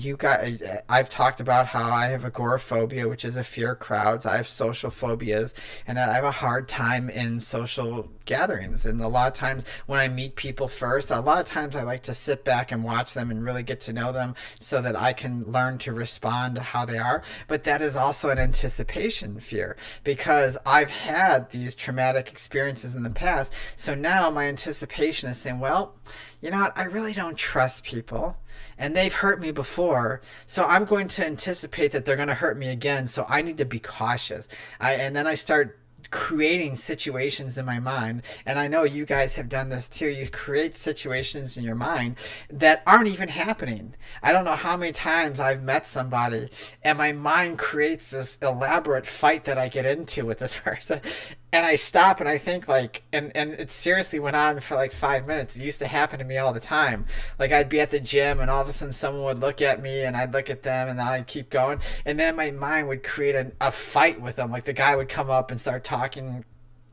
I've talked about how I have agoraphobia, which is a fear of crowds. I have social phobias, and I have a hard time in social gatherings. And a lot of times when I meet people first, a lot of times I like to sit back and watch them and really get to know them so that I can learn to respond to how they are. But that is also an anticipation fear, because I've had these traumatic experiences in the past. So now my anticipation is saying, well, you know what, I really don't trust people, and they've hurt me before, so I'm going to anticipate that they're going to hurt me again, so I need to be cautious. And then I start creating situations in my mind, and I know you guys have done this too. You create situations in your mind that aren't even happening. I don't know how many times I've met somebody and my mind creates this elaborate fight that I get into with this person, and I stop and I think and it seriously went on for 5 minutes. It used to happen to me all the time. I'd be at the gym and all of a sudden someone would look at me and I'd look at them and I'd keep going, and then my mind would create a fight with them. The guy would come up and start talking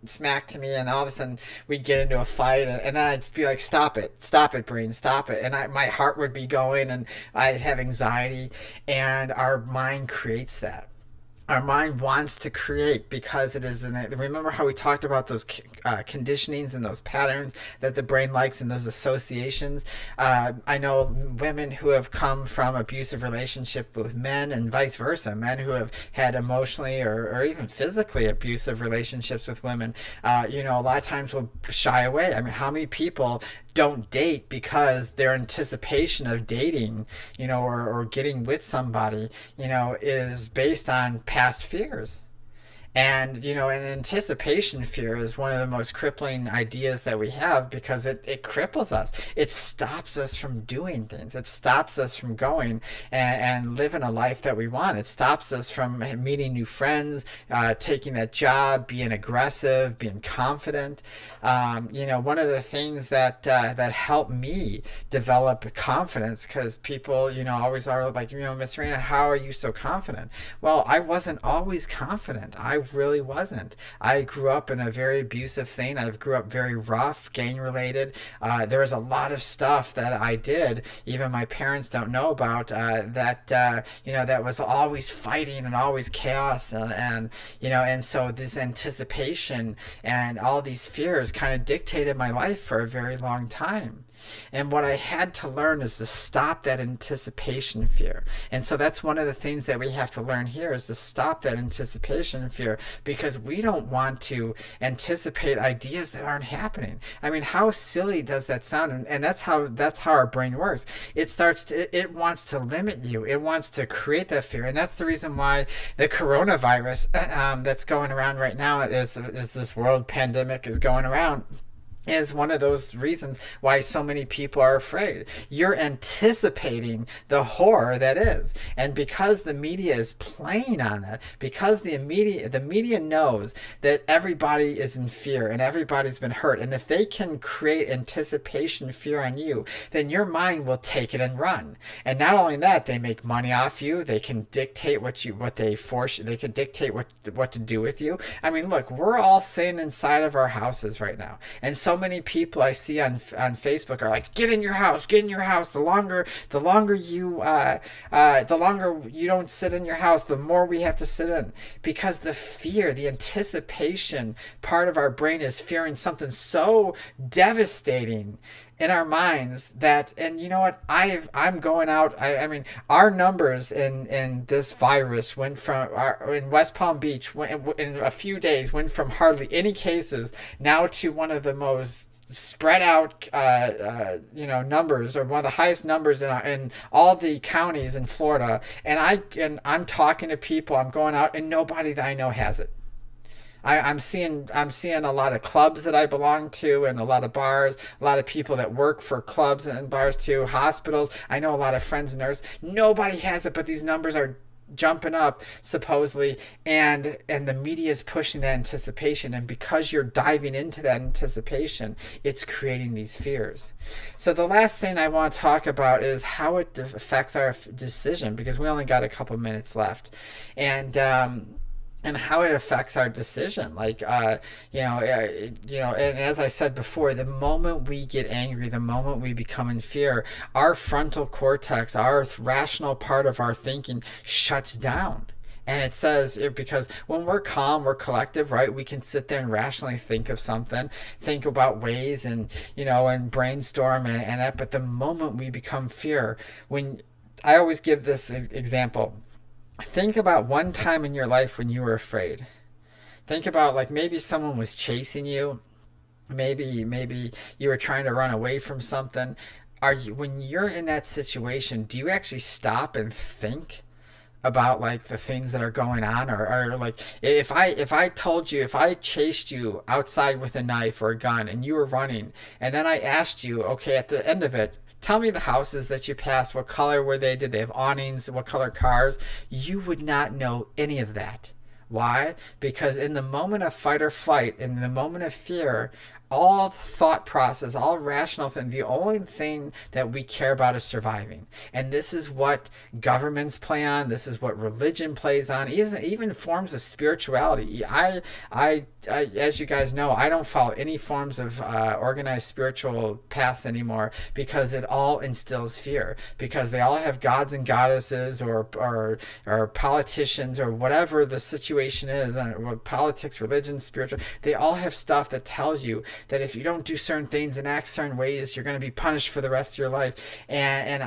smack to me, and all of a sudden we'd get into a fight, and then I'd be like, stop it, brain, stop it. And my heart would be going, and I'd have anxiety, and our mind creates that. Our mind wants to create because it is remember how we talked about those conditionings and those patterns that the brain likes and those associations. I know women who have come from abusive relationship with men, and vice versa. Men who have had emotionally or even physically abusive relationships with women, a lot of times will shy away. I mean, how many people don't date because their anticipation of dating, or getting with somebody, is based on past fears? And, an anticipation fear is one of the most crippling ideas that we have, because it cripples us. It stops us from doing things. It stops us from going and living a life that we want. It stops us from meeting new friends, taking that job, being aggressive, being confident. One of the things that helped me develop confidence, because people, always are like, Miss Raina, how are you so confident? Well, I wasn't always confident. I really wasn't. I grew up in a very abusive thing. I grew up very rough, gang related. There was a lot of stuff that I did, even my parents don't know about, that was always fighting and always chaos. And so this anticipation and all these fears kind of dictated my life for a very long time. And what I had to learn is to stop that anticipation fear. And so that's one of the things that we have to learn here, is to stop that anticipation fear, because we don't want to anticipate ideas that aren't happening. I mean, how silly does that sound? And that's how our brain works. It wants to limit you. It wants to create that fear. And that's the reason why the coronavirus that's going around right now, is this world pandemic is going around, is one of those reasons why so many people are afraid. You're anticipating the horror that is. And because the media is playing on that, because the media knows that everybody is in fear and everybody's been hurt, and if they can create anticipation fear on you, then your mind will take it and run. And not only that, they make money off you. They can dictate they can dictate what to do with you. I mean, look, we're all sitting inside of our houses right now. And so many people I see on Facebook are like, get in your house. The longer you don't sit in your house, the more we have to sit in, because the fear, the anticipation part of our brain is fearing something so devastating in our minds that, and you know what, I'm going out, I mean, our numbers in this virus went from, in West Palm Beach, in a few days, went from hardly any cases now to one of the most spread out numbers, or one of the highest numbers in all the counties in Florida. And I'm talking to people, I'm going out, and nobody that I know has it. I'm seeing a lot of clubs that I belong to, and a lot of bars, a lot of people that work for clubs and bars too, hospitals. I know a lot of friends and nurses. Nobody has it, but these numbers are jumping up supposedly, and the media is pushing that anticipation, and because you're diving into that anticipation, it's creating these fears. So the last thing I want to talk about is how it affects our decision, because we only got a couple minutes left, and how it affects our decision. And as I said before, the moment we get angry, the moment we become in fear, our frontal cortex, our rational part of our thinking, shuts down. And it says, because when we're calm, we're collective, right? We can sit there and rationally think of something, think about ways, and brainstorm and that. But the moment we become fear, I always give this example. Think about one time in your life when you were afraid. Think about, like, maybe someone was chasing you. Maybe you were trying to run away from something. When you're in that situation, do you actually stop and think about, like, the things that are going on? Or like, if I told you, if I chased you outside with a knife or a gun and you were running, and then I asked you, okay, at the end of it, tell me the houses that you passed, what color were they? Did they have awnings? What color cars? You would not know any of that. Why? Because in the moment of fight or flight, in the moment of fear, all thought process, all rational thing, the only thing that we care about is surviving. And this is what governments play on. This is what religion plays on. Even forms of spirituality. I as you guys know, I don't follow any forms of organized spiritual paths anymore, because it all instills fear. Because they all have gods and goddesses, or politicians, or whatever the situation is, politics, religion, spiritual. They all have stuff that tells you that if you don't do certain things and act certain ways, you're going to be punished for the rest of your life. And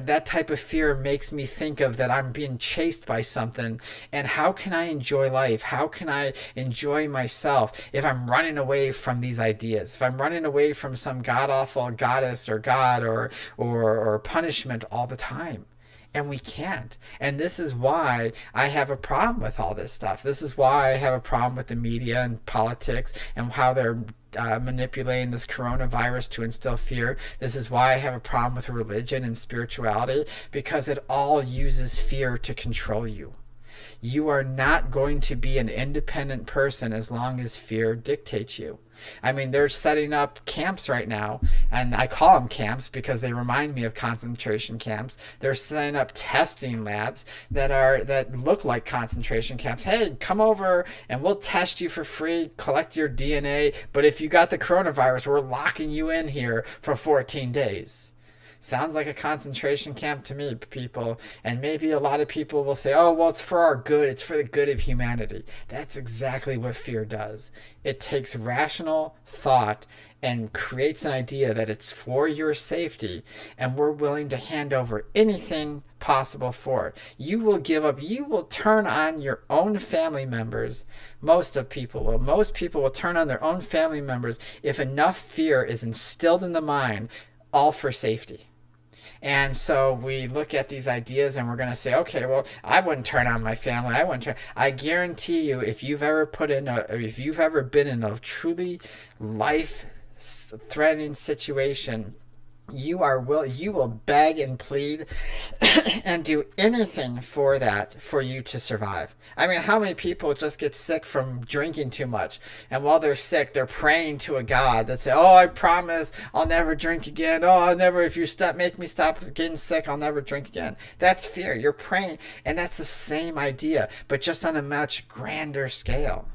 that type of fear makes me think of that I'm being chased by something. And how can I enjoy life? How can I enjoy myself if I'm running away from these ideas? If I'm running away from some god-awful goddess or god or punishment all the time? And we can't. And this is why I have a problem with all this stuff. This is why I have a problem with the media and politics and how they're manipulating this coronavirus to instill fear. This is why I have a problem with religion and spirituality, because it all uses fear to control you. You are not going to be an independent person as long as fear dictates you. I mean, they're setting up camps right now, and I call them camps because they remind me of concentration camps. They're setting up testing labs that look like concentration camps. Hey, come over and we'll test you for free, collect your DNA, but if you got the coronavirus, we're locking you in here for 14 days. Sounds like a concentration camp to me, people. And maybe a lot of people will say, oh, well, it's for our good. It's for the good of humanity. That's exactly what fear does. It takes rational thought and creates an idea that it's for your safety, and we're willing to hand over anything possible for it. You will give up. You will turn on your own family members. Most people will turn on their own family members if enough fear is instilled in the mind, all for safety. And so we look at these ideas and we're going to say, okay, well, I wouldn't turn on my family. I guarantee you, if you've ever been in a truly life-threatening situation, you will beg and plead and do anything for you to survive. I mean, how many people just get sick from drinking too much, and while they're sick, they're praying to a God that say, oh, I promise I'll never drink again. Oh, if you make me stop getting sick, I'll never drink again. That's fear. You're praying, and that's the same idea, but just on a much grander scale.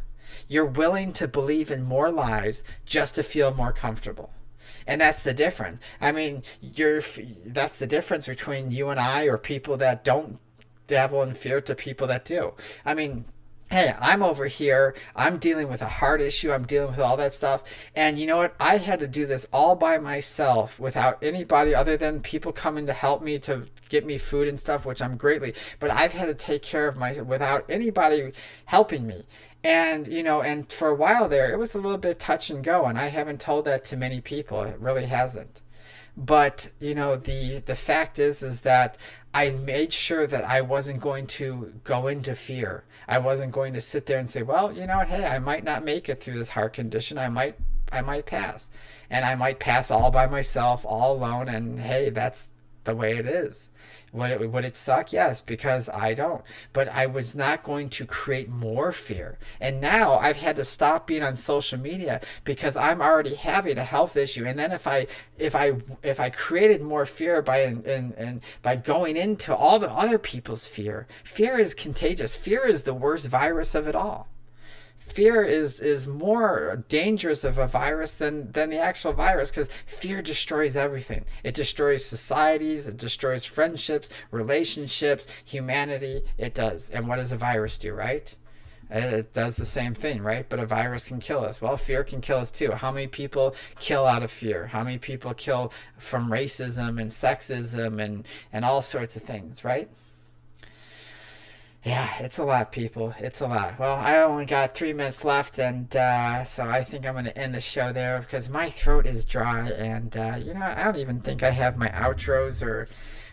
You're willing to believe in more lies just to feel more comfortable. And that's the difference. I mean, that's the difference between you and I, or people that don't dabble in fear, to people that do. I mean, hey, I'm over here. I'm dealing with a heart issue. I'm dealing with all that stuff. And you know what? I had to do this all by myself without anybody other than people coming to help me to get me food and stuff, which I'm greatly. But I've had to take care of myself without anybody helping me. And, and for a while there, it was a little bit touch and go, and I haven't told that to many people. It really hasn't. But, the fact is that I made sure that I wasn't going to go into fear. I wasn't going to sit there and say, well, hey, I might not make it through this heart condition. I might pass. And I might pass all by myself, all alone, and hey, that's the way it is. Would it suck? Yes, because I don't. But I was not going to create more fear. And now I've had to stop being on social media because I'm already having a health issue. And then if I created more fear by going into all the other people's fear is contagious. Fear is the worst virus of it all. Fear is more dangerous of a virus than the actual virus, because fear destroys everything. It destroys societies, it destroys friendships, relationships, humanity. It does. And what does a virus do, right? It does the same thing, right? But a virus can kill us. Well, fear can kill us too. How many people kill out of fear? How many people kill from racism and sexism and all sorts of things, right? Yeah, it's a lot, people. It's a lot. Well, I only got 3 minutes left, and so I think I'm going to end the show there because my throat is dry, and I don't even think I have my outros or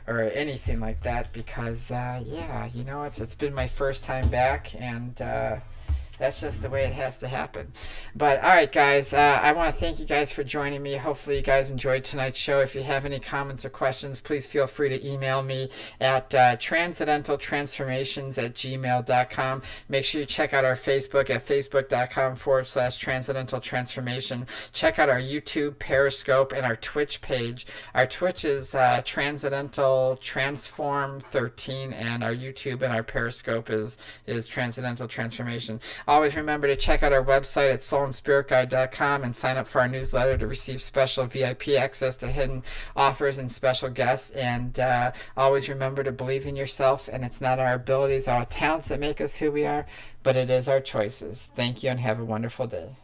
anything like that because it's been my first time back, and that's just the way it has to happen. But all right, guys, I want to thank you guys for joining me. Hopefully you guys enjoyed tonight's show. If you have any comments or questions, please feel free to email me at transcendentaltransformations@gmail.com. Make sure you check out our Facebook at facebook.com/transcendentaltransformation. Check out our YouTube, Periscope, and our Twitch page. Our Twitch is Transcendental Transform 13, and our YouTube and our Periscope is Transcendental Transformation. Always remember to check out our website at soulandspiritguide.com and sign up for our newsletter to receive special VIP access to hidden offers and special guests. And always remember to believe in yourself, and it's not our abilities or our talents that make us who we are, but it is our choices. Thank you and have a wonderful day.